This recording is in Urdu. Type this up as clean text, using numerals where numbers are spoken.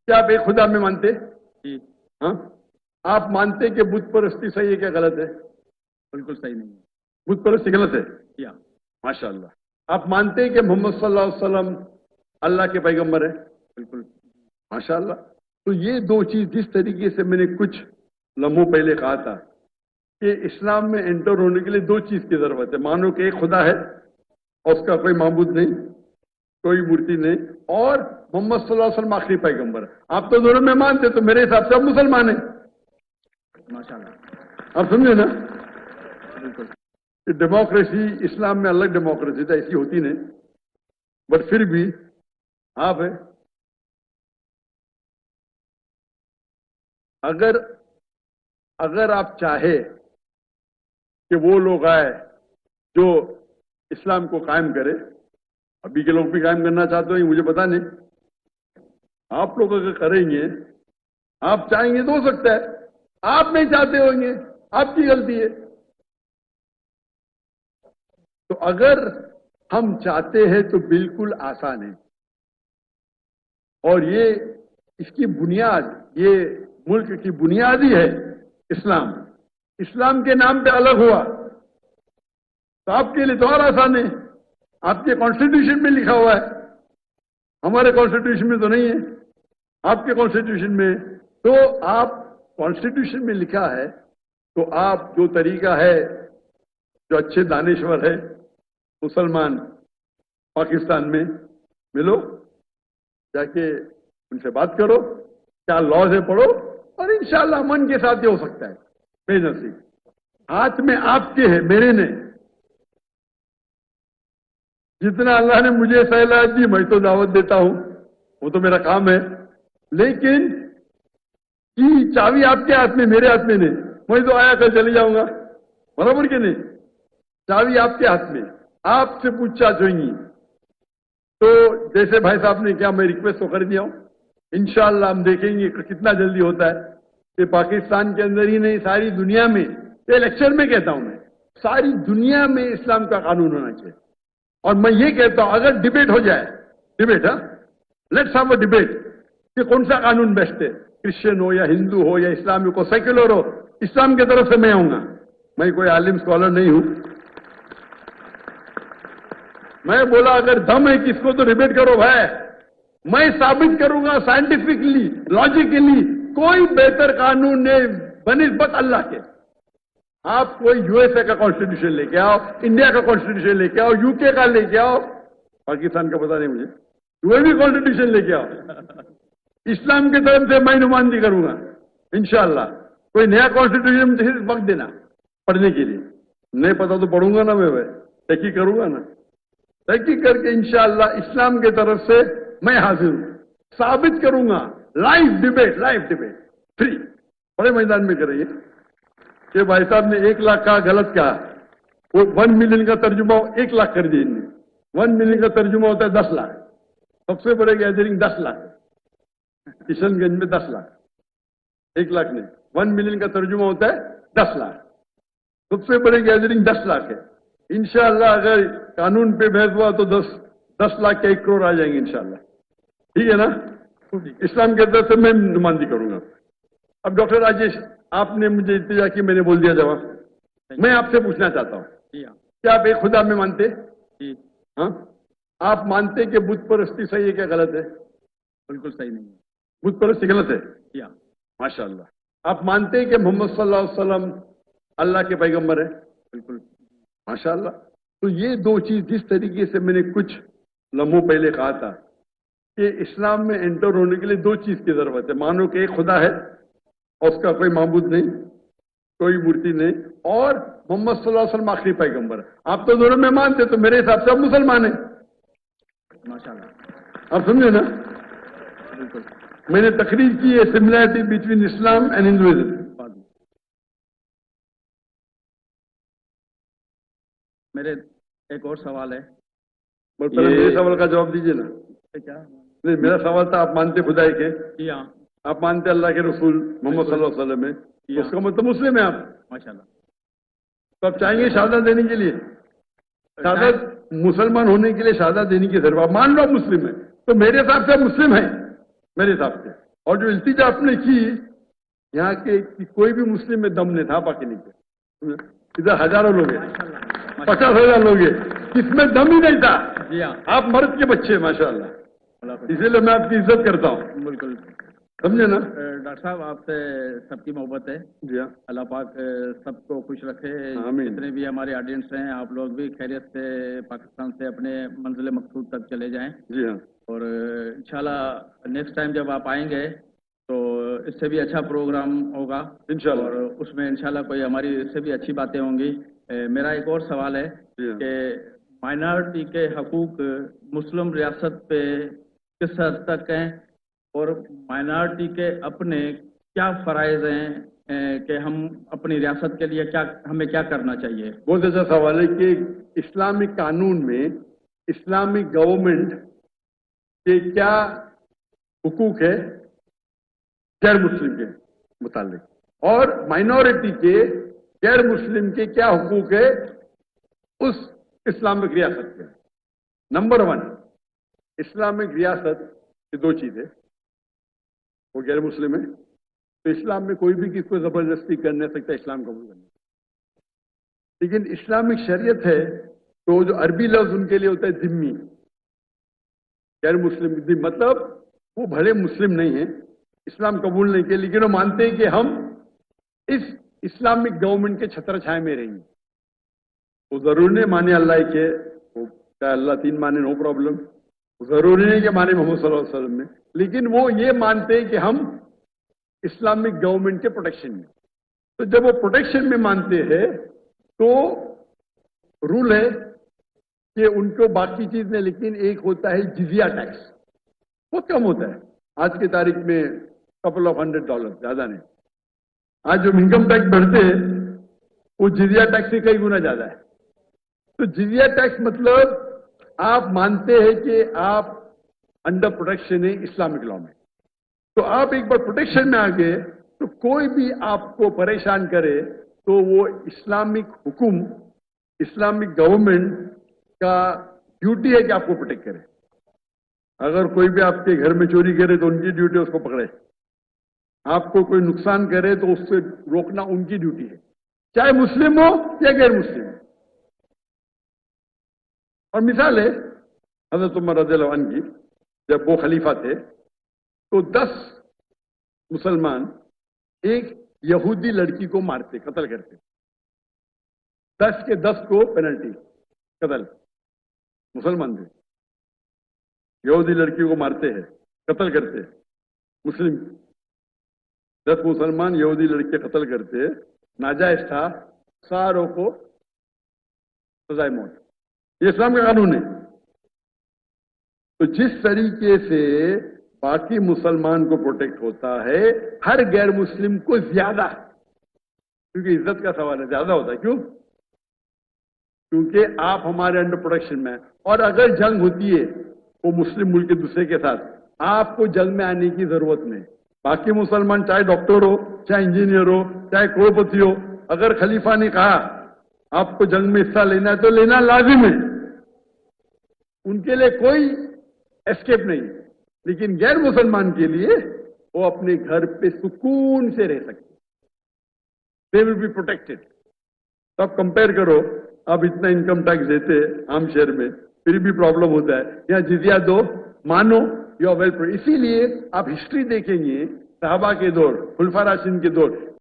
کیا آپ ایک خدا میں مانتے؟ جی ہاں، آپ مانتے کہ بت پرستی صحیح ہے کیا غلط ہے؟ بالکل صحیح نہیں بت پرستی غلط ہے؟ ہے. ماشاء اللہ. آپ مانتے ہیں کہ محمد صلی اللہ علیہ وسلم اللہ کے پیغمبر ہیں؟ بالکل. ماشاء اللہ. تو یہ دو چیز جس طریقے سے میں نے کچھ لمحوں پہلے کہا تھا کہ اسلام میں انٹر ہونے کے لیے دو چیز کی ضرورت ہے. مانو کہ ایک خدا ہے اور اس کا کوئی معبود نہیں، کوئی مورتی نہیں، اور محمد صلی اللہ علیہ وسلم آخری پیغمبر ہے. آپ تو دونوں میں مانتے، تو میرے حساب سے آپ مسلمان ہیں. ماشاء اللہ. آپ سمجھے نا؟ بالکل. کہ ڈیموکریسی اسلام میں الگ ڈیموکریسی تو ایسی ہوتی نہیں، بٹ پھر بھی آپ ہے. اگر آپ چاہے کہ وہ لوگ آئے جو اسلام کو قائم کرے، ابھی کے لوگ بھی قائم کرنا چاہتے ہو مجھے پتا نہیں، آپ لوگ اگر کریں گے، آپ چاہیں گے تو ہو سکتا ہے، آپ نہیں چاہتے ہوں گے، آپ کی غلطی ہے. تو اگر ہم چاہتے ہیں تو بالکل آسان ہے، اور یہ اس کی بنیاد، یہ ملک کی بنیاد ہی ہے اسلام. اسلام کے نام پہ الگ ہوا تو آپ کے لیے تو اور آسان ہے. آپ کے کانسٹیٹیوشن میں لکھا ہوا ہے، ہمارے کانسٹیٹیوشن میں تو نہیں ہے، آپ کے کانسٹیٹیوشن میں. تو آپ کانسٹیٹیوشن میں لکھا ہے تو آپ جو طریقہ ہے، جو اچھے دانشور ہے مسلمان پاکستان میں ملو، جا کے ان سے بات کرو، کیا لاز ہے پڑھو، اور انشاءاللہ من کے ساتھ یہ ہو سکتا ہے. بے نصیب ہاتھ میں آپ کے ہے، میرے نے. جتنا اللہ نے مجھے صلاحیت دی میں تو دعوت دیتا ہوں، وہ تو میرا کام ہے. لیکن کی چابی آپ کے ہاتھ میں، میرے ہاتھ میں نہیں. میں تو آیا کل چلے جاؤں گا، برابر کہ نہیں؟ چابی آپ کے ہاتھ میں، آپ سے پوچھتاچھ ہوئیں گی. تو جیسے بھائی صاحب نے کیا، میں ریکویسٹ تو کر دیا ہوں. انشاءاللہ ہم دیکھیں گے کہ کتنا جلدی ہوتا ہے کہ پاکستان کے اندر ہی نہیں، ساری دنیا میں، یہ لیکچر میں کہتا ہوں میں، ساری دنیا میں اسلام کا قانون ہونا چاہیے. اور میں یہ کہتا ہوں اگر ڈیبیٹ ہو جائے، ڈیبیٹ، ہاں، لیٹس ہیو اے ڈیبیٹ کہ کون سا قانون بیسٹ ہے، کرسچن ہو یا ہندو ہو یا اسلامی کو سیکولر ہو، اسلام کی طرف سے میں آؤں گا. میں کوئی عالم اسکالر نہیں ہوں. میں بولا اگر دم ہے کس کو تو ڈیبیٹ کرو بھائی. میں ثابت کروں گا سائنٹیفکلی، لاجیکلی، کوئی بہتر قانون نہیں بنسبت اللہ کے. آپ کوئی یو ایس اے کا کانسٹیٹیوشن لے کے آؤ، انڈیا کا کانسٹیٹیوشن لے کے آؤ، یو کے کا لے کے آؤ، پاکستان کا پتا نہیں مجھے، وہ بھی کانسٹیٹیوشن لے کے آؤ، اسلام کی طرف سے میں نمائندگی کروں گا انشاءاللہ. کوئی نیا کانسٹیٹیوشن صرف وقت دینا پڑھنے کے لیے، نہیں پتا تو پڑھوں گا نا، میں تحقیق کروں گا نا، تحقیق کر کے انشاءاللہ اسلام کی طرف سے میں حاضر ہوں. ثابت کروں گا، لائیو ڈیبیٹ فری، بڑے میدان میں کریں گے. کہ بھائی صاحب نے 1 لاکھ کا غلط کہا، وہ 1 ملین کا ترجمہ 1 لاکھ کر دیا. 1 ملین کا ترجمہ ہوتا ہے 10 لاکھ. سب سے بڑے گیدرنگ 10 لاکھ، کشن گنج میں 10 لاکھ، 1 لاکھ نہیں. 1 ملین کا ترجمہ ہوتا ہے 10 لاکھ. سب سے بڑے گیدرنگ 10 لاکھ ہے. انشاءاللہ اگر قانون پہ بحث ہوا تو 10 لاکھ کے 1 کروڑ آ جائیں گے انشاءاللہ. ٹھیک ہے نا؟ اسلام کے طرف سے میں نمائندگی کروں گا. اب ڈاکٹر راجیش، آپ نے مجھے التجا کی، میں نے بول دیا جواب. میں آپ سے پوچھنا چاہتا ہوں، کیا آپ ایک خدا میں مانتے؟ ہاں، آپ مانتے کہ بت پرستی صحیح ہے کیا غلط ہے؟ بالکل صحیح نہیں ہے. بت پرستی غلط ہے؟ ماشاء اللہ. آپ مانتے ہیں کہ محمد صلی اللہ علیہ وسلم اللہ کے پیغمبر ہیں؟ بالکل. ماشاء اللہ. تو یہ دو چیز جس طریقے سے میں نے کچھ لمحوں پہلے کہا تھا کہ اسلام میں انٹر ہونے کے لیے دو چیز کی ضرورت ہے. مانو کہ ایک خدا ہے اور اس کا کوئی معبود نہیں، کوئی مورتی نہیں، اور محمد صلی اللہ علیہ وسلم آخری پیغمبر ہے. آپ تو دونوں میں مانتے، تو میرے حساب سے آپ مسلمان ہیں. ماشاء اللہ. آپ سمجھے نا؟ بالکل. میں نے تقریر کی ہے similarity between Islam and Hinduism. میرے ایک اور سوال ہے. میرے سوال کا جواب دیجیے نا. کیا؟ نہیں، میرا سوال تھا آپ مانتے خدا کے؟ جی ہاں. آپ مانتے اللہ کے رسول محمد صلی اللہ علیہ وسلم ہے، اس کا مطلب مسلم ہے آپ. ماشاء اللہ. تو آپ چاہیں گے شہادت دینے کے لیے، شہادت مسلمان ہونے کے لیے شہادت دینے کی ضرورت. مان لو آپ مسلم ہے تو میرے حساب سے آپ مسلم ہیں، میرے حساب سے. اور جو التجا آپ نے کی یہاں کے کہ کوئی بھی مسلم میں دم نہیں تھا باقی نہیں تھے. ادھر ہزاروں لوگ ہیں, 50,000 لوگ ہیں, اس میں دم ہی نہیں تھا. جی ہاں, آپ مرد کے بچے ماشاء اللہ, اسی لیے میں آپ کی عزت کرتا ہوں. بالکل. سمجھے نا ڈاکٹر صاحب, آپ سے سب کی محبت ہے. جی ہاں, اللہ پاک سب کو خوش رکھے. آمین. جتنے بھی ہمارے آڈینس ہیں, آپ لوگ بھی خیریت سے پاکستان سے اپنے منزل مقصود تک چلے جائیں. جی ہاں, اور انشاءاللہ نیکسٹ ٹائم جب آپ آئیں گے تو اس سے بھی اچھا پروگرام ہوگا انشاءاللہ. اور اس میں انشاءاللہ کوئی ہماری اس سے بھی اچھی باتیں ہوں گی. میرا ایک اور سوال ہے جی ہاں. کہ مائنارٹی کے حقوق مسلم ریاست پہ کس حد تک ہیں اور مائنارٹی کے اپنے کیا فرائض ہیں کہ ہم اپنی ریاست کے لیے ہمیں کیا کرنا چاہیے؟ بہت اچھا سوال ہے کہ اسلامک قانون میں اسلامک گورنمنٹ کے کیا حقوق ہے غیر مسلم کے متعلق اور مائنورٹی کے غیر مسلم کے کیا حقوق ہے اس اسلامک ریاست کے. نمبر 1, اسلامک ریاست کی 2 چیزیں, وہ غیر مسلم ہے تو اسلام میں کوئی بھی کسی کو زبردستی کر نہیں سکتا اسلام قبول کرنے. لیکن اسلامک شریعت ہے تو جو عربی لفظ ان کے لیے ہوتا ہے ذمی, غیر مسلم, مطلب وہ بھلے مسلم نہیں ہیں, اسلام قبول نہیں کیا, لیکن وہ مانتے ہیں کہ ہم اس اسلامک گورنمنٹ کے چھتر چھائے میں رہیں گے. وہ ضروری نہیں مانے اللہ کے, وہ چاہے اللہ 3 مانے نو پرابلم, ضروری نہیں کہ مانے محمد صلی اللہ علیہ وسلم میں, لیکن وہ یہ مانتے ہیں کہ ہم اسلامک گورنمنٹ کے پروٹیکشن میں. تو جب وہ پروٹیکشن میں مانتے ہیں تو رول ہے کہ ان کو باقی چیز نہیں, لیکن ایک ہوتا ہے جزیہ ٹیکس, بہت کم ہوتا ہے آج کی تاریخ میں, couple of $100, زیادہ نہیں. آج جو انکم ٹیکس بڑھتے ہیں وہ جزیہ ٹیکس سے کئی گنا زیادہ ہے. تو جزیہ ٹیکس مطلب آپ مانتے ہیں کہ آپ انڈر پروٹیکشن ہے اسلامک لا میں. تو آپ ایک بار پروٹیکشن میں آ گئے تو کوئی بھی آپ کو پریشان کرے تو وہ اسلامک حکم, اسلامک گورنمنٹ کا ڈیوٹی ہے کہ آپ کو پروٹیکٹ کرے. اگر کوئی بھی آپ کے گھر میں چوری کرے تو ان کی ڈیوٹی ہے اس کو پکڑے, آپ کو کوئی نقصان کرے تو اس سے روکنا ان کی ڈیوٹی ہے, چاہے مسلم ہو یا غیر مسلم. اور مثال ہے حضرت عمر رضی اللہ عنہ کی, جب وہ خلیفہ تھے تو 10 مسلمان ایک یہودی لڑکی کو مارتے, قتل کرتے, 10 کے 10 کو پینلٹی قتل, مسلمان تھے, یہودی لڑکی کو مارتے ہیں, قتل کرتے, مسلم 10 مسلمان یہودی لڑکی قتل کرتے, ناجائز تھا, ساروں کو سزائے موت. یہ اسلام کا قانون ہے. تو جس طریقے سے باقی مسلمان کو پروٹیکٹ ہوتا ہے, ہر غیر مسلم کو زیادہ, کیونکہ عزت کا سوال ہے, زیادہ ہوتا ہے. کیوں؟ کیونکہ آپ ہمارے انڈر پروٹیکشن میں ہیں, اور اگر جنگ ہوتی ہے وہ مسلم ملک کے دوسرے کے ساتھ, آپ کو جنگ میں آنے کی ضرورت نہیں. باقی مسلمان چاہے ڈاکٹر ہو, چاہے انجینئر ہو, چاہے کروڑپتی ہو, اگر خلیفہ نے کہا آپ کو جنگ میں حصہ لینا ہے تو لینا لازم ہے, ان کے لیے کوئی اسکیپ نہیں. لیکن غیر مسلمان کے لیے وہ اپنے گھر پہ سکون سے رہ سکتے, دے ول بی پروٹیکٹڈ. تو آپ کمپیئر کرو, آپ اتنا انکم ٹیکس دیتے عام شہر میں پھر بھی پرابلم ہوتا ہے, یہاں جزیہ دو, مانو, یو آر ویل. اسی لیے آپ ہسٹری دیکھیں گے صحابہ کے دور, خلفاء راشدین کے دور,